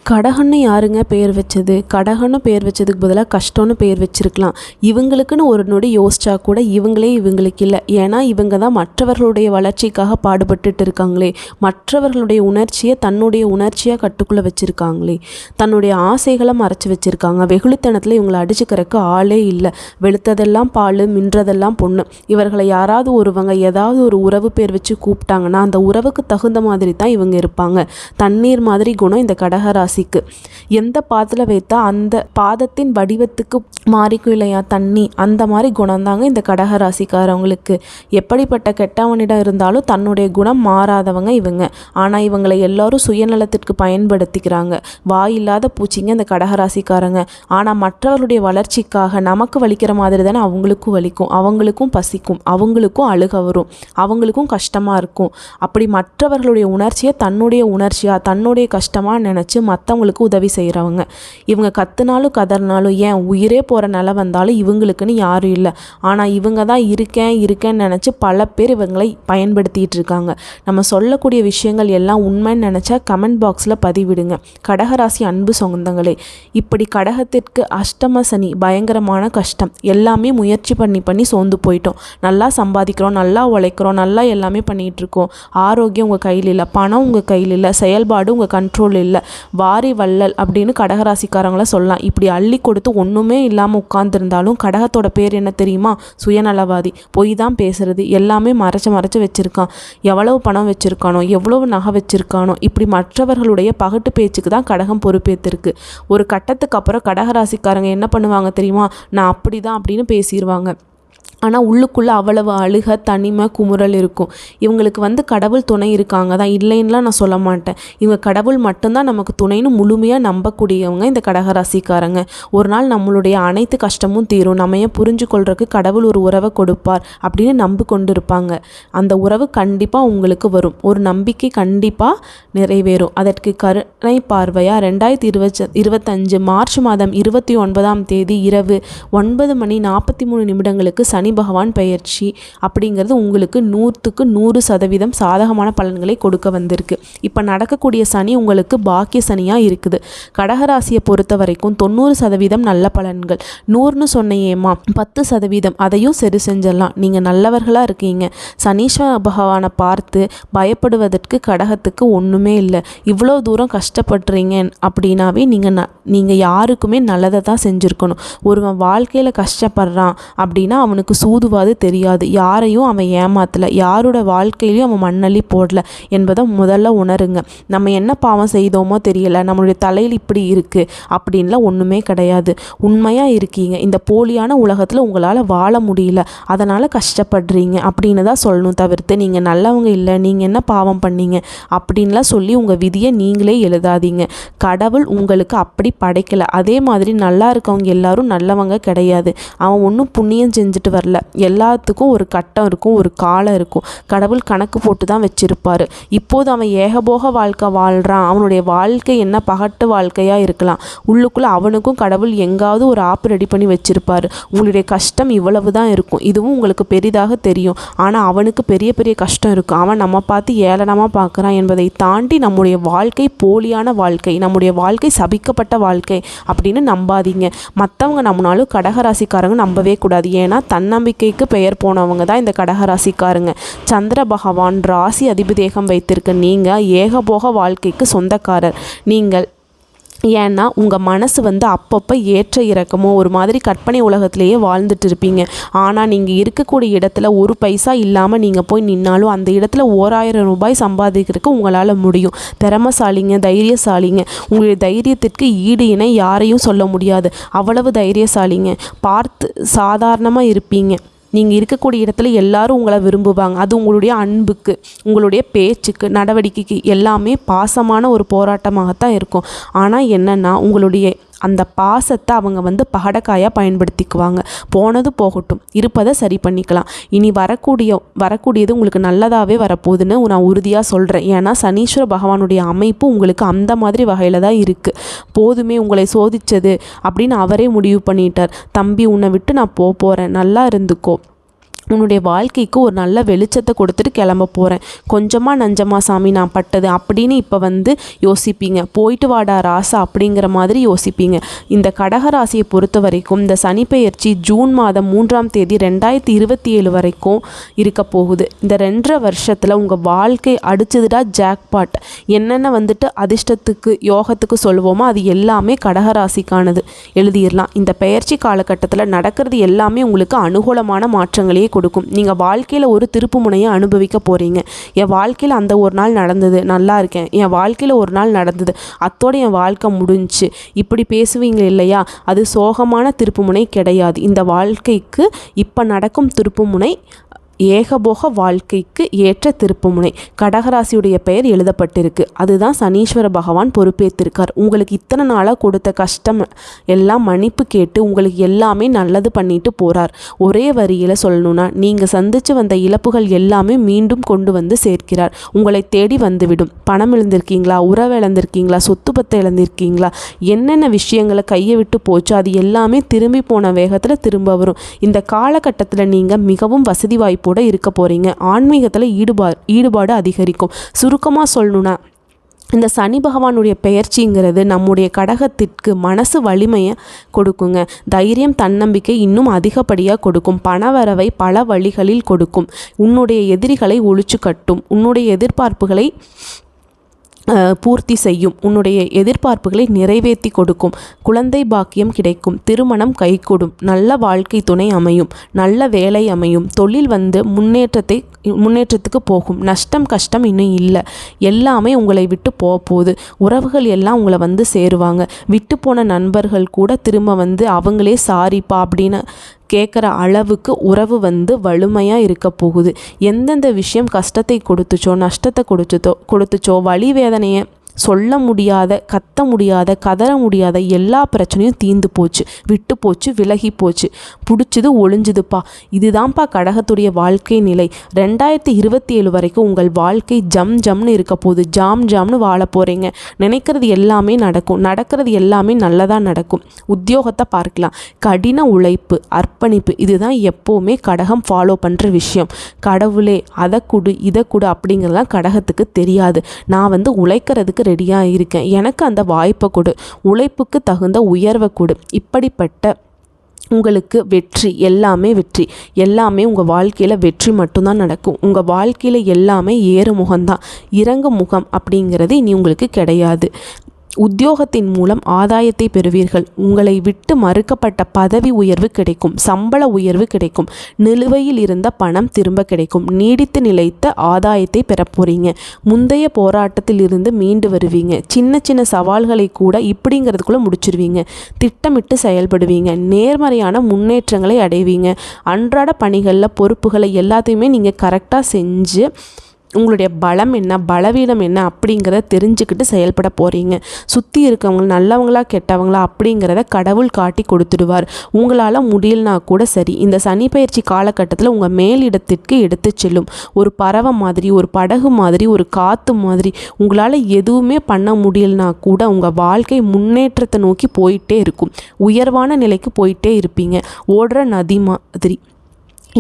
கடகன்னு யாருங்க பேர் வச்சது? கடகன்னு பேர் வச்சதுக்கு பதிலாக கஷ்டம்னு பேர் வச்சிருக்கலாம். இவங்களுக்குன்னு ஒரு நொடி யோசிச்சா கூட இவங்களுக்கு இல்லை. ஏன்னா இவங்க தான் மற்றவர்களுடைய வளர்ச்சிக்காக பாடுபட்டுட்டு இருக்காங்களே, மற்றவர்களுடைய உணர்ச்சியை தன்னுடைய உணர்ச்சியாக கட்டுக்குள்ளே வச்சுருக்காங்களே, தன்னுடைய ஆசைகளை மறைச்சி வச்சுருக்காங்க. வெகுளித்தனத்தில் இவங்களை அடிச்சுக்கிறதுக்கு ஆளே இல்லை. வெளுத்ததெல்லாம் பால், மின்றதெல்லாம் பொண்ணு. இவர்களை யாராவது ஒருவங்க ஏதாவது ஒரு உறவு பேர் வச்சு கூப்பிட்டாங்கன்னா அந்த உறவுக்கு தகுந்த மாதிரி தான் இவங்க இருப்பாங்க. தண்ணீர் மாதிரி குணம் இந்த கடகராசி. எந்த பாத்துல வைத்தா அந்த பாதத்தின் வடிவத்துக்கு மாறிக்கும் இல்லையா தண்ணி, அந்த மாதிரி குணம்தாங்க இந்த கடகராசிக்காரவங்களுக்கு. எப்படிப்பட்ட கெட்டவனிடம் இருந்தாலும் தன்னுடைய குணம் மாறாதவங்க இவங்க. ஆனால் இவங்களை எல்லாரும் சுயநலத்திற்கு பயன்படுத்திக்கிறாங்க. வாயில்லாத பூச்சிங்க இந்த கடகராசிக்காரங்க. ஆனால் மற்றவர்களுடைய வளர்ச்சிக்காக நமக்கு வலிக்கிற மாதிரி தானே அவங்களுக்கும் வலிக்கும், அவங்களுக்கும் பசிக்கும், அவங்களுக்கும் அழுக வரும், அவங்களுக்கும் கஷ்டமாக இருக்கும். அப்படி மற்றவர்களுடைய உணர்ச்சியை தன்னுடைய உணர்ச்சியாக தன்னுடைய கஷ்டமாக நினச்சி மற்றவங்களுக்கு உதவி செய்கிறவங்க இவங்க. கத்துனாலும் கதறினாலும் ஏன் உயிரே போகிற நிலை வந்தாலும் இவங்களுக்குன்னு யாரும் இல்லை. ஆனால் இவங்க தான் இருக்கேன்னு நினச்சி பல பேர் இவங்களை பயன்படுத்திகிட்டு இருக்காங்க. நம்ம சொல்லக்கூடிய விஷயங்கள் எல்லாம் உண்மைன்னு நினச்சா கமெண்ட் பாக்ஸில் பதிவிடுங்க. கடகராசி அன்பு சொந்தங்களே, இப்படி கடகத்திற்கு அஷ்டம சனி பயங்கரமான கஷ்டம். எல்லாமே முயற்சி பண்ணி சோர்ந்து போயிட்டோம். நல்லா சம்பாதிக்கிறோம், நல்லா உழைக்கிறோம், நல்லா எல்லாமே பண்ணிகிட்டு இருக்கோம். ஆரோக்கியம் உங்கள் கையில் இல்லை, பணம் உங்கள் கையில் இல்லை, செயல்பாடு உங்கள் கண்ட்ரோல் இல்லை. வாரி வள்ளல் அப்படின்னு கடகராசிக்காரங்கள சொல்லலாம். இப்படி அள்ளி கொடுத்து ஒன்றுமே இல்லாமல் உட்கார்ந்துருந்தாலும் கடகத்தோட பேர் என்ன தெரியுமா? சுயநலவாதி. பொய் தான் பேசுறது, எல்லாமே மறைச்சு வச்சுருக்கான். எவ்வளவு பணம் வச்சுருக்கானோ, எவ்வளவு நகை வச்சுருக்கானோ, இப்படி மற்றவர்களுடைய பகட்டு பேச்சுக்கு தான் கடகம் பொறுப்பேற்றிருக்கு. ஒரு கட்டத்துக்கு அப்புறம் கடகராசிக்காரங்க என்ன பண்ணுவாங்க தெரியுமா? நான் அப்படி தான் அப்படின்னு பேசிடுவாங்க. ஆனால் உள்ளுக்குள்ளே அவ்வளவு அழுக, தனிமை, குமுறல் இருக்கும். இவங்களுக்கு கடவுள் துணை இருக்காங்க தான், இல்லைன்னுலாம் நான் சொல்ல மாட்டேன். இவங்க கடவுள் மட்டும்தான் நமக்கு துணைன்னு முழுமையாக நம்பக்கூடியவங்க இந்த கடகராசிக்காரங்க. ஒரு நாள் நம்மளுடைய அனைத்து கஷ்டமும் தீரும், நம்ம புரிஞ்சு கொள்றதுக்கு கடவுள் ஒரு உறவை கொடுப்பார் அப்படின்னு நம்பி கொண்டு இருப்பாங்க. அந்த உறவு கண்டிப்பாக உங்களுக்கு வரும். ஒரு நம்பிக்கை கண்டிப்பாக நிறைவேறும். அதற்கு கருணை பார்வையாக 2025 மார்ச் மாதம் 29 இரவு 9:43 சனி பகவான் பெயர்ச்சி அப்படிங்கிறது உங்களுக்கு 100க்கு 100% சாதகமான பலன்களை கொடுக்க வந்திருக்கு. இப்போ நடக்கக்கூடிய சனி உங்களுக்கு பாக்கிய சனியாக இருக்குது. கடகராசியை பொறுத்த வரைக்கும் 90% நல்ல பலன்கள். 100ன்னு சொன்னையேம்மா 10% அதையும் சரி செஞ்சிடலாம். நீங்கள் நல்லவர்களாக இருக்கீங்க. சனீஸ்வர பகவானை பார்த்து பயப்படுவதற்கு கடகத்துக்கு ஒன்றுமே இல்லை. இவ்வளோ தூரம் கஷ்டப்படுறீங்க அப்படின்னாவே நீங்கள் யாருக்குமே நல்லதை தான் செஞ்சுருக்கணும். ஒருவன் வாழ்க்கையில் கஷ்டப்படுறான் அப்படின்னா அவனுக்கு சூதுவாது தெரியாது. யாரையும் அவன் ஏமாத்தலை, யாரோட வாழ்க்கையிலையும் அவன் மண்ணள்ளி போடல என்பதை முதல்ல உணருங்க. நம்ம என்ன பாவம் செய்தோமோ தெரியல, நம்மளுடைய தலையில் இப்படி இருக்குது அப்படின்லாம் ஒன்றுமே கிடையாது. உண்மையாக இருக்கீங்க. இந்த போலியான உலகத்தில் உங்களால் வாழ முடியல, அதனால் கஷ்டப்படுறீங்க அப்படின்னு தான் சொல்லணும். தவிர்த்து நீங்கள் நல்லவங்க இல்லை, நீங்கள் என்ன பாவம் பண்ணீங்க அப்படின்லாம் சொல்லி உங்கள் விதியை நீங்களே எழுதாதீங்க. கடவுள் உங்களுக்கு அப்படி படைக்கலை. அதே மாதிரி நல்லா இருக்கவங்க எல்லாரும் நல்லவங்க கிடையாது. அவன் ஒன்றும் புண்ணியம் செஞ்சுட்டு வரல. எல்லாத்துக்கும் ஒரு கட்டம் இருக்கும், ஒரு காலம் இருக்கும். கடவுள் கணக்கு போட்டு தான் வச்சிருப்பாரு. இப்போது அவன் ஏகபோக வாழ்க்கை வாழ்கிறான். அவனுடைய வாழ்க்கை என்ன பகட்டு வாழ்க்கையாக இருக்கலாம். உள்ளுக்குள்ளே அவனுக்கும் கடவுள் எங்காவது ஒரு ஆப்பு ரெடி பண்ணி வச்சிருப்பாரு. உங்களுடைய கஷ்டம் இவ்வளவு தான் இருக்கும், இதுவும் உங்களுக்கு பெரிதாக தெரியும். ஆனால் அவனுக்கு பெரிய பெரிய கஷ்டம் இருக்கும். அவன் நம்ம பார்த்து ஏளனமாக பார்க்குறான் என்பதை தாண்டி நம்முடைய வாழ்க்கை போலியான வாழ்க்கை, நம்முடைய வாழ்க்கை சபிக்கப்பட்ட வாழ்க்கை அப்படின்னு நம்பாதீங்க. மற்றவங்க நம்மளாலும் கடகராசிக்காரங்க நம்பவே கூடாது. ஏன்னா தன்னம்பிக்கைக்கு பெயர் போனவங்க தான் இந்த கடகராசிக்காரங்க. சந்திர பகவான் ராசி அதிபதேகம் வைத்திருக்க நீங்கள் ஏகபோக வாழ்க்கைக்கு சொந்தக்காரர் நீங்கள். ஏன்னா உங்கள் மனசு அப்பப்போ ஏற்ற இறக்கமோ ஒரு மாதிரி கற்பனை உலகத்திலேயே வாழ்ந்துட்டு இருப்பீங்க. ஆனால் நீங்கள் இருக்கக்கூடிய இடத்துல ஒரு பைசா இல்லாமல் நீங்கள் போய் நின்னாலும் அந்த இடத்துல 1000 ரூபாய் சம்பாதிக்கிறதுக்கு உங்களால் முடியும். திறமசாலிங்க, தைரியசாலிங்க. உங்களுடைய தைரியத்திற்கு ஈடு இணை யாரையும் சொல்ல முடியாது. அவ்வளவு தைரியசாலிங்க. பார்த்து சாதாரணமாக இருப்பீங்க. நீங்கள் இருக்கக்கூடிய இடத்துல எல்லாரும் உங்களை விரும்புவாங்க. அது உங்களுடைய அன்புக்கு, உங்களுடைய பேச்சுக்கு, நடவடிக்கைக்கு எல்லாமே பாசமான ஒரு போராட்டமாகத்தான் இருக்கும். ஆனால் என்னென்னா உங்களுடைய அந்த பாசத்தை அவங்க பகடக்காயாக பயன்படுத்திக்குவாங்க. போனது போகட்டும், இருப்பதை சரி பண்ணிக்கலாம். இனி வரக்கூடியது உங்களுக்கு நல்லதாகவே வரப்போகுதுன்னு நான் உறுதியாக சொல்கிறேன். ஏன்னா சனீஸ்வர பகவானுடைய அமைப்பு உங்களுக்கு அந்த மாதிரி வகையில் தான் இருக்குது. போதுமே உங்களை சோதித்தது அப்படின்னு அவரே முடிவு பண்ணிட்டார். தம்பி, உன்னை விட்டு நான் போகிறேன், நல்லா இருந்துக்கோ, உன்னுடைய வாழ்க்கைக்கு ஒரு நல்ல வெளிச்சத்தை கொடுத்துட்டு கிளம்ப போகிறேன். கொஞ்சமாக நஞ்சமா சாமி நான் பட்டது அப்படின்னு இப்போ யோசிப்பீங்க. போயிட்டு வாடா ராசா அப்படிங்கிற மாதிரி யோசிப்பீங்க. இந்த கடகராசியை பொறுத்த வரைக்கும் இந்த சனிப்பெயர்ச்சி ஜூன் மாதம் 3ஆம் தேதி 2027 வரைக்கும் இருக்க போகுது. இந்த 2.5 வருஷத்தில் உங்கள் வாழ்க்கை அடிச்சதுடா ஜாக்பாட். என்னென்ன அதிர்ஷ்டத்துக்கு யோகத்துக்கு சொல்லுவோமோ அது எல்லாமே கடகராசிக்கானது எழுதிடலாம். இந்த பெயர்ச்சி காலகட்டத்தில் நடக்கிறது எல்லாமே உங்களுக்கு அனுகூலமான மாற்றங்களையே கொடுக்கும். நீங்கள் வாழ்க்கையில் ஒரு திருப்பு முனையை அனுபவிக்க போகிறீங்க. என் வாழ்க்கையில் அந்த ஒரு நாள் நடந்தது, நல்லா இருக்கேன். என் வாழ்க்கையில் ஒரு நாள் நடந்தது, அத்தோடு என் வாழ்க்கை முடிஞ்சு, இப்படி பேசுவீங்க இல்லையா? அது சோகமான திருப்பு முனை கிடையாது. இந்த வாழ்க்கைக்கு இப்போ நடக்கும் திருப்பு முனை ஏகபோக வாழ்க்கைக்கு ஏற்ற திருப்புமுனை. கடகராசியுடைய பெயர் எழுதப்பட்டிருக்கு. அதுதான் சனீஸ்வர பகவான் பொறுப்பேற்றிருக்கார். உங்களுக்கு இத்தனை நாளாக கொடுத்த கஷ்டம் எல்லாம் மன்னிப்பு கேட்டு உங்களுக்கு எல்லாமே நல்லது பண்ணிட்டு போகிறார். ஒரே வரியில் சொல்லணும்னா நீங்கள் சந்தித்து வந்த இழப்புகள் எல்லாமே மீண்டும் கொண்டு சேர்க்கிறார். உங்களை தேடி வந்துவிடும். பணம் இழந்திருக்கீங்களா, உறவு இழந்திருக்கீங்களா, சொத்து பத்தை இழந்திருக்கீங்களா, என்னென்ன விஷயங்களை கையை விட்டு போச்சோ அது எல்லாமே திரும்பி போன வேகத்தில் திரும்ப வரும். இந்த காலகட்டத்தில் நீங்கள் மிகவும் வசதி வாய்ப்பு இருக்க போறீங்க. ஆன்மீகத்தில் ஈடுபாடு அதிகரிக்கும். சுருக்கமாக சொல்லணும்னா இந்த சனி பகவானுடைய பெயர்ச்சிங்கிறது நம்முடைய கடகத்திற்கு மனசு வலிமையை கொடுக்குங்க. தைரியம், தன்னம்பிக்கை இன்னும் அதிகப்படியாக கொடுக்கும். பணவரவை பல வழிகளில் கொடுக்கும். உன்னுடைய எதிரிகளை ஒழிச்சு கட்டும். உன்னுடைய எதிர்பார்ப்புகளை பூர்த்தி செய்யும். உன்னுடைய எதிர்பார்ப்புகளை நிறைவேற்றி கொடுக்கும். குழந்தை பாக்கியம் கிடைக்கும். திருமணம் கைகூடும். நல்ல வாழ்க்கை துணை அமையும். நல்ல வேலை அமையும். தொழில் முன்னேற்றத்துக்கு போகும். நஷ்டம் கஷ்டம் இன்னும் இல்லை. எல்லாமே உங்களை விட்டு போகுது. உறவுகள் எல்லாம் உங்களை சேருவாங்க. விட்டு போன நண்பர்கள் கூட திரும்ப அவங்களே சாரிப்பா அப்படின்னு கேட்குற அளவுக்கு உறவு வலிமையாக இருக்க போகுது. எந்தெந்த விஷயம் கஷ்டத்தை கொடுத்துச்சோ, நஷ்டத்தை கொடுத்துச்சோ, வலி வேதனையை சொல்ல முடியாத, கத்த முடியாத, கதற முடியாத எல்லா பிரச்சனையும் தீர்ந்து போச்சு, விட்டு போச்சு, விலகி போச்சு, பிடிச்சது ஒளிஞ்சுதுப்பா. இதுதான்ப்பா கடகத்துடைய வாழ்க்கை நிலை. 2027 வரைக்கும் உங்கள் வாழ்க்கை ஜம்னு இருக்க போகுது. ஜாம்னு வாழ போகிறீங்க. நினைக்கிறது எல்லாமே நடக்கும். நடக்கிறது எல்லாமே நல்லதாக நடக்கும். உத்தியோகத்தை பார்க்கலாம். கடின உழைப்பு, அர்ப்பணிப்பு, இதுதான் எப்போவுமே கடகம் ஃபாலோ பண்ணுற விஷயம். கடவுளே அதை கொடு இதை கொடு அப்படிங்கிறதுலாம் கடகத்துக்கு தெரியாது. நான் உழைக்கிறதுக்கு ரெடியாக இருக்கேன், எனக்கு அந்த வாய்ப்பை கொடு, உழைப்புக்கு தகுந்த உயர்வை கொடு. இப்படிப்பட்ட உங்களுக்கு வெற்றி எல்லாமே உங்கள் வாழ்க்கையில் வெற்றி மட்டும்தான் நடக்கும். உங்கள் வாழ்க்கையில் எல்லாமே ஏறுமுகம்தான். இறங்கு முகம் அப்படிங்கிறது இனி உங்களுக்கு கிடையாது. உத்தியோகத்தின் மூலம் ஆதாயத்தை பெறுவீர்கள். உங்களை விட்டு மறுக்கப்பட்ட பதவி உயர்வு கிடைக்கும். சம்பள உயர்வு கிடைக்கும். நிலுவையில் இருந்த பணம் திரும்ப கிடைக்கும். நீடித்து நிலைத்த ஆதாயத்தை பெறப்போறீங்க. முந்தைய போராட்டத்தில் இருந்து மீண்டு வருவீங்க. சின்ன சவால்களை கூட இப்படிங்கிறதுக்குள்ளே முடிச்சிருவீங்க. திட்டமிட்டு செயல்படுவீங்க. நேர்மறையான முன்னேற்றங்களை அடைவீங்க. அன்றாட பணிகளில் பொறுப்புகளை எல்லாத்தையுமே நீங்கள் கரெக்டாக செஞ்சு உங்களுடைய பலம் என்ன, பலவீனம் என்ன அப்படிங்கிறத தெரிஞ்சுக்கிட்டு செயல்பட போகிறீங்க. சுற்றி இருக்கவங்க நல்லவங்களா கெட்டவங்களா அப்படிங்கிறத கடவுள் காட்டி கொடுத்துடுவார். உங்களால் முடியலனா கூட சரி, இந்த சனி பயிற்சி காலகட்டத்தில் உங்கள் மேலிடத்திற்கு எடுத்து செல்லும். ஒரு பறவை மாதிரி, ஒரு படகு மாதிரி, ஒரு காற்று மாதிரி உங்களால் எதுவுமே பண்ண முடியலனா கூட உங்கள் வாழ்க்கை முன்னேற்றத்தை நோக்கி போயிட்டே இருக்கும். உயர்வான நிலைக்கு போயிட்டே இருப்பீங்க. ஓடுற நதி மாதிரி.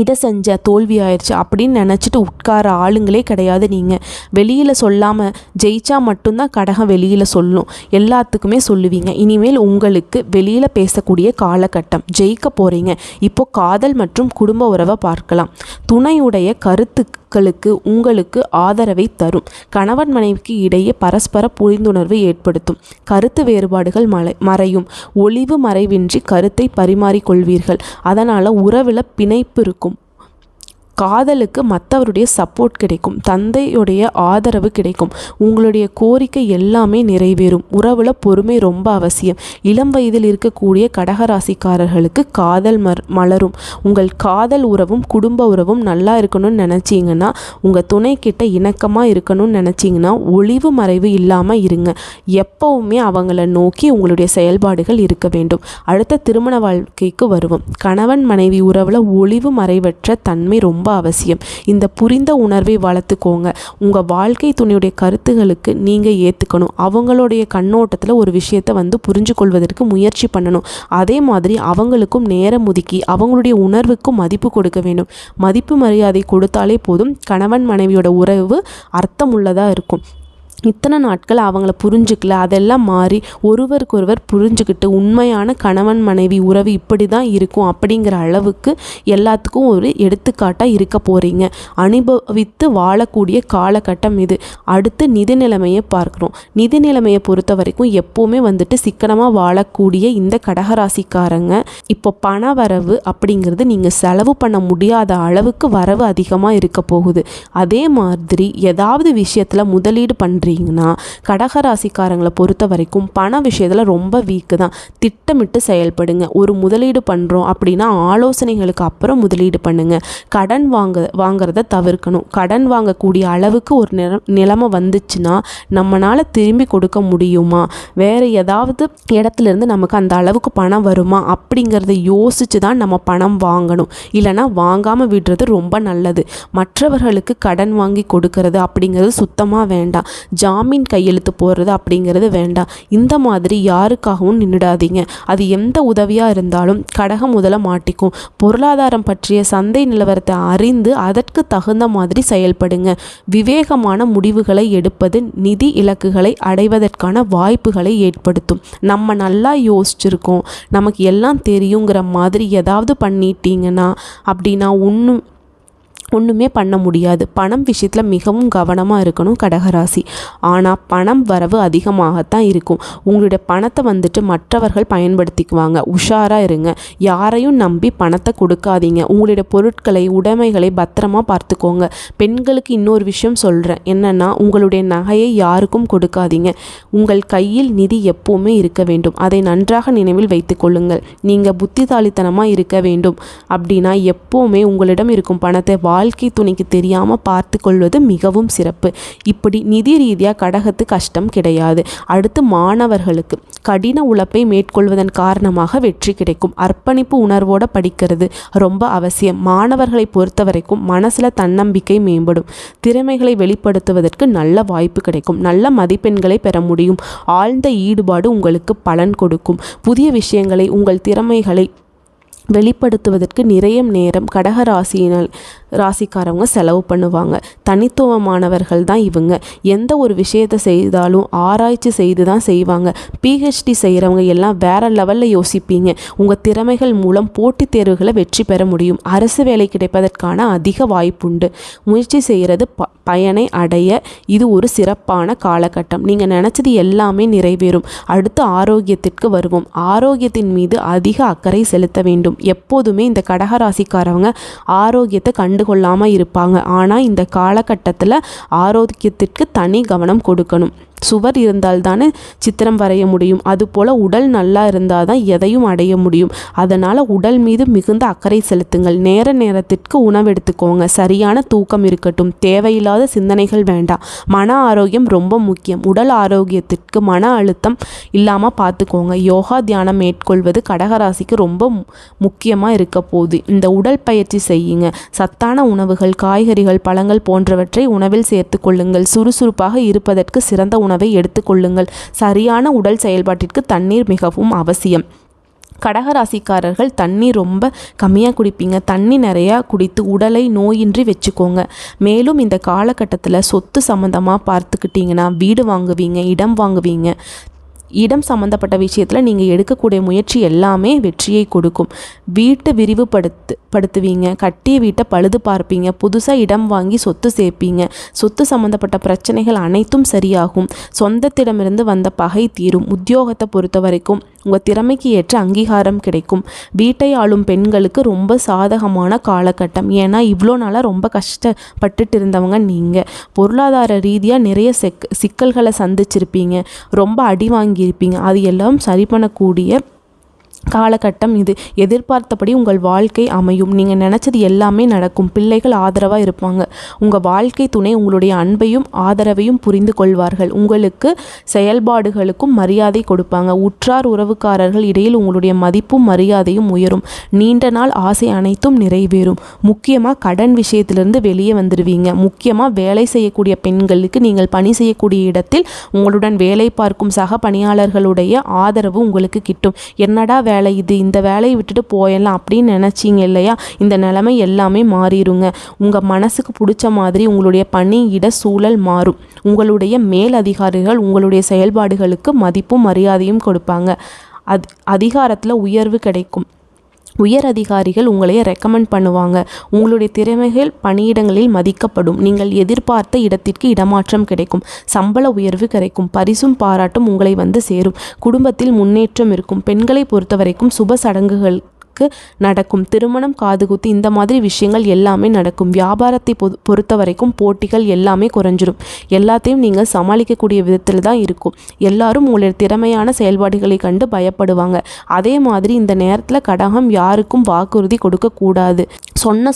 இதை செஞ்ச தோல்வி ஆயிடுச்சு அப்படின்னு நினச்சிட்டு உட்கார ஆளுங்களே கிடையாது. நீங்கள் வெளியில் சொல்லாமல் ஜெயிச்சா மட்டும்தான் கடகம் வெளியில் சொல்லும். எல்லாத்துக்குமே சொல்லுவீங்க. இனிமேல் உங்களுக்கு வெளியில் பேசக்கூடிய காலகட்டம். ஜெயிக்க போகிறீங்க. இப்போது காதல் மற்றும் குடும்ப உறவை பார்க்கலாம். துணையுடைய கருத்துக்களுக்கு உங்களுக்கு ஆதரவை தரும். கணவன் மனைவிக்கு இடையே பரஸ்பர புரிந்துணர்வு ஏற்படுத்தும். கருத்து வேறுபாடுகள் மறையும். ஒளிவு மறைவின்றி கருத்தை பரிமாறிக்கொள்வீர்கள். அதனால் உறவில் பிணைப்பு இருக்கும். காதலுக்கு மற்றவருடைய சப்போர்ட் கிடைக்கும். தந்தையுடைய ஆதரவு கிடைக்கும். உங்களுடைய கோரிக்கை எல்லாமே நிறைவேறும். உறவில் பொறுமை ரொம்ப அவசியம். இளம் வயதில் இருக்கக்கூடிய கடகராசிக்காரர்களுக்கு காதல் மலரும். உங்கள் காதல் உறவும் குடும்ப உறவும் நல்லா இருக்கணும்னு நினச்சிங்கன்னா, உங்கள் துணைக்கிட்ட இணக்கமாக இருக்கணும்னு நினச்சிங்கன்னா ஒளிவு மறைவு இல்லாமல் இருங்க. எப்போவுமே அவங்கள நோக்கி உங்களுடைய செயல்பாடுகள் இருக்க வேண்டும். அடுத்த திருமண வாழ்க்கைக்கு வருவோம். கணவன் மனைவி உறவில் ஒளிவு மறைவற்ற தன்மை ரொம்ப ரொம்ப அவசியம். இந்த புரிந்த உணர்வை வளர்த்துக்கோங்க. உங்கள் வாழ்க்கை துணையுடைய கருத்துகளுக்கு நீங்கள் ஏற்றுக்கணும். அவங்களுடைய கண்ணோட்டத்தில் ஒரு விஷயத்தை புரிஞ்சு கொள்வதற்கு முயற்சி பண்ணணும். அதே மாதிரி அவங்களுக்கும் நேரம் ஒதுக்கி அவங்களுடைய உணர்வுக்கும் மதிப்பு கொடுக்க வேண்டும். மதிப்பு மரியாதை கொடுத்தாலே போதும், கணவன் மனைவியோட உறவு அர்த்தமுள்ளதாக இருக்கும். இத்தனை நாட்கள் அவங்கள புரிஞ்சுக்கல, அதெல்லாம் மாறி ஒருவருக்கொருவர் புரிஞ்சுக்கிட்டு உண்மையான கணவன் மனைவி உறவு இப்படி தான் இருக்கும் அப்படிங்கிற அளவுக்கு எல்லாத்துக்கும் ஒரு எடுத்துக்காட்டாக இருக்க போகிறீங்க. அனுபவித்து வாழக்கூடிய காலகட்டம் இது. அடுத்து நிதி நிலைமையை பார்க்குறோம். நிதி நிலைமையை பொறுத்த வரைக்கும் எப்போவுமே சிக்கனமாக வாழக்கூடிய இந்த கடகராசிக்காரங்க இப்போ பண வரவு அப்படிங்கிறது நீங்கள் செலவு பண்ண முடியாத அளவுக்கு வரவு அதிகமாக இருக்க போகுது. அதே மாதிரி ஏதாவது விஷயத்தில் முதலீடு பண்ணுறீங்கன்னா கடகராசிக்காரங்களை பொறுத்த வரைக்கும் பண விஷயத்தில் ரொம்ப வீக்கு தான். திட்டமிட்டு செயல்படுங்க. ஒரு முதலீடு பண்ணுறோம் அப்படின்னா ஆலோசனைகளுக்கு அப்புறம் முதலீடு பண்ணுங்க. கடன் வாங்குறத தவிர்க்கணும். கடன் வாங்கக்கூடிய அளவுக்கு ஒரு நிலைமை வந்துச்சுன்னா நம்மளால் திரும்பி கொடுக்க முடியுமா, வேறு ஏதாவது இடத்துல இருந்து நமக்கு அந்த அளவுக்கு பணம் வருமா அப்படிங்கிறத யோசிச்சு தான் நம்ம பணம் வாங்கணும். இல்லைனா வாங்காமல் விடுறது ரொம்ப நல்லது. மற்றவர்களுக்கு கடன் வாங்கி கொடுக்கறது அப்படிங்கிறது சுத்தமாக வேண்டாம். ஜாமீன் கையெழுத்து போடுறது அப்படிங்கிறது வேண்டாம். இந்த மாதிரி யாருக்காகவும் நின்றுடாதீங்க. அது எந்த உதவியாக இருந்தாலும் கடகம் முதல்ல மாட்டிக்கும். பொருளாதாரம் பற்றிய சந்தை நிலவரத்தை அறிந்து அதற்கு தகுந்த மாதிரி செயல்படுங்க. விவேகமான முடிவுகளை எடுப்பது நிதி இலக்குகளை அடைவதற்கான வாய்ப்புகளை ஏற்படுத்தும். நம்ம நல்லா யோசிச்சிருக்கோம், நமக்கு எல்லாம் தெரியுங்கிற மாதிரி ஏதாவது பண்ணிட்டீங்கன்னா அப்படின்னா ஒன்றுமே பண்ண முடியாது. பணம் விஷயத்தில் மிகவும் கவனமாக இருக்கணும் கடகராசி. ஆனால் பணம் வரவு அதிகமாகத்தான் இருக்கும். உங்களுடைய பணத்தை மற்றவர்கள் பயன்படுத்திக்குவாங்க. உஷாராக இருங்க. யாரையும் நம்பி பணத்தை கொடுக்காதீங்க. உங்களுடைய பொருட்களை உடைமைகளை பத்திரமா பார்த்துக்கோங்க. பெண்களுக்கு இன்னொரு விஷயம் சொல்கிறேன், என்னென்னா உங்களுடைய நகையை யாருக்கும் கொடுக்காதீங்க. உங்கள் கையில் நிதி எப்போவுமே இருக்க வேண்டும். அதை நன்றாக நினைவில் வைத்து கொள்ளுங்கள். நீங்கள் புத்திசாலித்தனமாக இருக்க வேண்டும் அப்படின்னா எப்போவுமே உங்களிடம் இருக்கும் பணத்தை வாழ்க்கை துணைக்கு தெரியாமல் பார்த்து கொள்வது மிகவும் சிறப்பு. இப்படி நிதி ரீதியாக கடகத்து கஷ்டம் கிடையாது. அடுத்து மாணவர்களுக்கு கடின உழைப்பை மேற்கொள்வதன் காரணமாக வெற்றி கிடைக்கும். அர்ப்பணிப்பு உணர்வோடு படிக்கிறது ரொம்ப அவசியம். மாணவர்களை பொறுத்த வரைக்கும் மனசில் தன்னம்பிக்கை மேம்படும். திறமைகளை வெளிப்படுத்துவதற்கு நல்ல வாய்ப்பு கிடைக்கும். நல்ல மதிப்பெண்களை பெற முடியும். ஆழ்ந்த ஈடுபாடு உங்களுக்கு பலன் கொடுக்கும். புதிய விஷயங்களை உங்கள் திறமைகளை வெளிப்படுத்துவதற்கு நிறைய நேரம் ராசிக்காரவங்க செலவு பண்ணுவாங்க. தனித்துவமானவர்கள் தான் இவங்க. எந்த ஒரு விஷயத்தை செய்தாலும் ஆராய்ச்சி செய்து தான் செய்வாங்க. பிஹெச்டி செய்கிறவங்க எல்லாம் வேற லெவலில் யோசிப்பீங்க. உங்கள் திறமைகள் மூலம் போட்டித் தேர்வுகளை வெற்றி பெற முடியும். அரசு வேலை கிடைப்பதற்கான அதிக வாய்ப்புண்டு. முயற்சி செய்கிறது பயனை அடைய இது ஒரு சிறப்பான காலகட்டம். நீங்கள் நினச்சது எல்லாமே நிறைவேறும். அடுத்து ஆரோக்கியத்திற்கு வருவோம். ஆரோக்கியத்தின் மீது அதிக அக்கறை செலுத்த வேண்டும். எப்போதுமே இந்த கடகராசிக்காரவங்க ஆரோக்கியத்தை கண்டுகொள்ளாமல் இருப்பாங்க. ஆனால் இந்த காலகட்டத்தில் ஆரோக்கியத்திற்கு தனி கவனம் கொடுக்கணும். சுவர் இருந்தால் தானே சித்திரம் வரைய முடியும். அதுபோல் உடல் நல்லா இருந்தால் தான் எதையும் அடைய முடியும். அதனால் உடல் மீது மிகுந்த அக்கறை செலுத்துங்கள். நேரத்திற்கு உணவு எடுத்துக்கோங்க. சரியான தூக்கம் இருக்கட்டும். தேவையில்லாத சிந்தனைகள் வேண்டாம். மன ஆரோக்கியம் ரொம்ப முக்கியம். உடல் ஆரோக்கியத்திற்கு மன அழுத்தம் இல்லாமல் பார்த்துக்கோங்க. யோகா தியானம் மேற்கொள்வது கடகராசிக்கு ரொம்ப முக்கியமாக இருக்க போகுது. இந்த உடல் பயிற்சி செய்யுங்க. சத்தான உணவுகள், காய்கறிகள், பழங்கள் போன்றவற்றை உணவில் சேர்த்து கொள்ளுங்கள். சுறுசுறுப்பாக இருப்பதற்கு சிறந்த உணவை எடுத்துக்கொள்ளுங்கள். சரியான உடல் செயல்பாட்டிற்கு தண்ணீர் மிகவும் அவசியம். கடகராசிக்காரர்கள் தண்ணீர் ரொம்ப கம்மியாக குடிப்பீங்க. தண்ணி நிறையா குடித்து உடலை நோயின்றி வச்சுக்கோங்க. மேலும் இந்த காலகட்டத்தில் சொத்து சம்மந்தமாக பார்த்துக்கிட்டிங்கன்னா வீடு வாங்குவீங்க, இடம் வாங்குவீங்க. இடம் சம்மந்தப்பட்ட விஷயத்தில் நீங்கள் எடுக்கக்கூடிய முயற்சி எல்லாமே வெற்றியை கொடுக்கும். வீட்டை விரிவுபடுத்துவீங்க. கட்டிய வீட்டை பழுது பார்ப்பீங்க. புதுசாக இடம் வாங்கி சொத்து சேர்ப்பீங்க. சொத்து சம்மந்தப்பட்ட பிரச்சனைகள் அனைத்தும் சரியாகும். சொந்தத்திடமிருந்து வந்த பகை தீரும். உத்தியோகத்தை பொறுத்த வரைக்கும் உங்கள் திறமைக்கு ஏற்ற அங்கீகாரம் கிடைக்கும். வீட்டை ஆளும் பெண்களுக்கு ரொம்ப சாதகமான காலகட்டம். ஏன்னா இவ்வளோ நாளாக ரொம்ப கஷ்டப்பட்டுட்டு இருந்தவங்க நீங்கள். பொருளாதார ரீதியாக நிறைய சிக்கல்களை சந்திச்சிருப்பீங்க. ரொம்ப அடி வாங்கியிருப்பீங்க. அது எல்லாம் சரி பண்ணக்கூடிய காலகட்டம் இது. எதிர்பார்த்தபடி உங்கள் வாழ்க்கை அமையும். நீங்கள் நினச்சது எல்லாமே நடக்கும். பிள்ளைகள் ஆதரவாக இருப்பாங்க. உங்கள் வாழ்க்கை துணை உங்களுடைய அன்பையும் ஆதரவையும் புரிந்து கொள்வார்கள். உங்களுக்கு செயல்பாடுகளுக்கும் மரியாதை கொடுப்பாங்க. உற்றார் உறவுக்காரர்கள் இடையில் உங்களுடைய மதிப்பும் மரியாதையும் உயரும். நீண்ட நாள் ஆசை அனைத்தும் நிறைவேறும். முக்கியமாக கடன் விஷயத்திலிருந்து வெளியே வந்துடுவீங்க. முக்கியமாக வேலை செய்யக்கூடிய பெண்களுக்கு நீங்கள் பணி செய்யக்கூடிய இடத்தில் உங்களுடன் வேலை பார்க்கும் சக பணியாளர்களுடைய ஆதரவு உங்களுக்கு கிட்டும். என்னடா வேலை இது, இந்த வேலையை விட்டுட்டு போயிடலாம் அப்படின்னு நினச்சிங்க இல்லையா, இந்த நிலைமை எல்லாமே மாறிடுங்க. உங்கள் மனசுக்கு பிடிச்ச மாதிரி உங்களுடைய பணியிட சூழல் மாறும். உங்களுடைய மேல் அதிகாரிகள் உங்களுடைய செயல்பாடுகளுக்கு மதிப்பும் மரியாதையும் கொடுப்பாங்க. அதிகாரத்தில் உயர்வு கிடைக்கும். உயர் அதிகாரிகள் உங்களை ரெக்கமெண்ட் பண்ணுவாங்க. உங்களுடைய திறமைகள் பணியிடங்களில் மதிக்கப்படும். நீங்கள் எதிர்பார்த்த இடத்திற்கு இடமாற்றம் கிடைக்கும். சம்பள உயர்வு கிடைக்கும். பரிசும் பாராட்டும் உங்களை வந்து சேரும். குடும்பத்தில் முன்னேற்றம் இருக்கும். பெண்களை பொறுத்தவரைக்கும் சுப சடங்குகள் நடக்கும். திருமணம், காதுகுத்து இந்த மாதிரி விஷயங்கள் எல்லாமே நடக்கும். வியாபாரத்தை பொறுத்த வரைக்கும் போட்டிகள் எல்லாமே குறைஞ்சிரும். எல்லாத்தையும் நீங்கள் சமாளிக்கக்கூடிய விதத்தில் தான் இருக்கும். எல்லாரும் உங்களுடைய திறமையான செயல்பாடுகளை கண்டு பயப்படுவாங்க. அதே மாதிரி இந்த நேரத்தில் கடகம் யாருக்கும் வாக்குறுதி கொடுக்கக்கூடாது.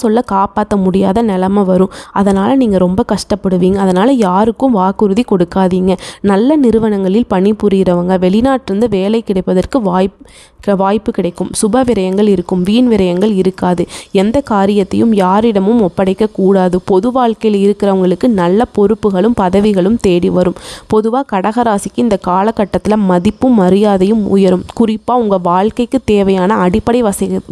சொல்ல காப்பாற்ற முடியாத நிலைமை வரும். அதனால் நீங்கள் ரொம்ப கஷ்டப்படுவீங்க. அதனால் யாருக்கும் வாக்குறுதி கொடுக்காதீங்க. நல்ல நிறுவனங்களில் பணிபுரிகிறவங்க வெளிநாட்டிலிருந்து வேலை கிடைப்பதற்கு வாய்ப்பு கிடைக்கும். சுப விரயங்கள் இருக்கும். வீண் விரயங்கள் இருக்காது. எந்த காரியத்தையும் யாரிடமும் ஒப்படைக்க கூடாது. பொது வாழ்க்கையில் இருக்கிறவங்களுக்கு நல்ல பொறுப்புகளும் பதவிகளும் தேடி வரும். பொதுவாக கடகராசிக்கு இந்த காலகட்டத்தில் மதிப்பும் மரியாதையும் உயரும். குறிப்பாக உங்கள் வாழ்க்கைக்கு தேவையான அடிப்படை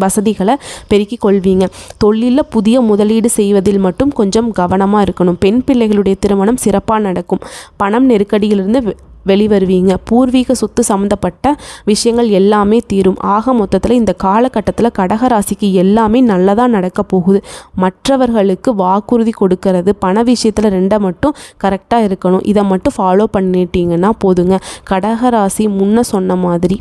வசதிகளை பெருக்கிக் கொள்வீங்க. தொழிலில் புதிய முதலீடு செய்வதில் மட்டும் கொஞ்சம் கவனமாக இருக்கணும். பெண் பிள்ளைகளுடைய திருமணம் சிறப்பாக நடக்கும். பணம் நெருக்கடியிலிருந்து வெளிவருவீங்க. பூர்வீக சொத்து சம்மந்தப்பட்ட விஷயங்கள் எல்லாமே தீரும். ஆக மொத்தத்தில் இந்த காலகட்டத்தில் கடகராசிக்கு எல்லாமே நல்லதாக நடக்க போகுது. மற்றவர்களுக்கு வாக்குறுதி கொடுக்கறது, பண விஷயத்தில் ரெண்டை மட்டும் கரெக்டாக இருக்கணும். இதை மட்டும் ஃபாலோ பண்ணிட்டீங்கன்னா போதுங்க. கடகராசி முன்ன சொன்ன மாதிரி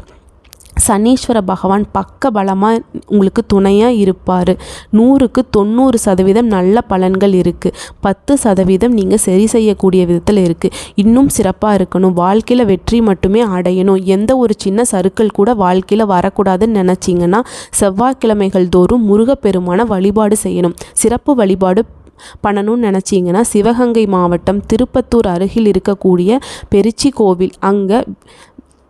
சனீஸ்வர பகவான் பக்க பலமாக உங்களுக்கு துணையாக இருப்பார். 100க்கு 90% நல்ல பலன்கள் இருக்குது. 10% நீங்கள் சரி செய்யக்கூடிய விதத்தில் இருக்குது. இன்னும் சிறப்பாக இருக்கணும். வாழ்க்கையில் வெற்றி மட்டுமே அடையணும். எந்த ஒரு சின்ன சறுக்கல் கூட வாழ்க்கையில் வரக்கூடாதுன்னு நினச்சிங்கன்னா செவ்வாய்க்கிழமைகள் தோறும் முருகப்பெருமான வழிபாடு செய்யணும். சிறப்பு வழிபாடு பண்ணணும்னு நினச்சிங்கன்னா சிவகங்கை மாவட்டம் திருப்பத்தூர் அருகில் இருக்கக்கூடிய பெருச்சி கோவில் அங்கே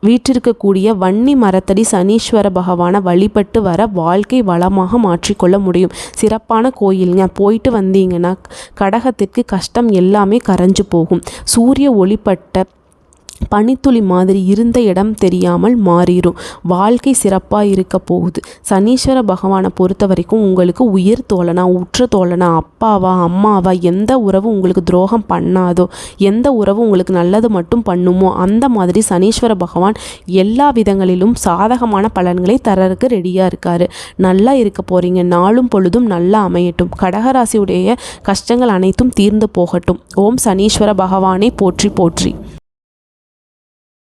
வீற்றிருக்கக்கூடிய வன்னி மரத்தடி சனீஸ்வர பகவானை வழிபட்டு வர வாழ்க்கை வளமாக மாற்றிக்கொள்ள முடியும். சிறப்பான கோயிலுங்க. போயிட்டு வந்தீங்கன்னா கடகத்திற்கு கஷ்டம் எல்லாமே கரைஞ்சு போகும். சூரிய ஒளிப்பட்ட பனித்துளி மாதிரி இருந்த இடம் தெரியாமல் மாறிடும். வாழ்க்கை சிறப்பாக இருக்க போகுது. சனீஸ்வர பகவானை பொறுத்த வரைக்கும் உங்களுக்கு உயிர் தோழனா, உற்ற தோழனா, அப்பாவா, அம்மாவா, எந்த உறவு உங்களுக்கு துரோகம் பண்ணாதோ, எந்த உறவு உங்களுக்கு நல்லது மட்டும் பண்ணுமோ அந்த மாதிரி சனீஸ்வர பகவான் எல்லா விதங்களிலும் சாதகமான பலன்களை தரருக்கு ரெடியாக இருக்காரு. நல்லா இருக்க போகிறீங்க. நாளும் பொழுதும் நல்லா அமையட்டும். கடகராசியுடைய கஷ்டங்கள் அனைத்தும் தீர்ந்து போகட்டும். ஓம் சனீஸ்வர பகவானை போற்றி போற்றி.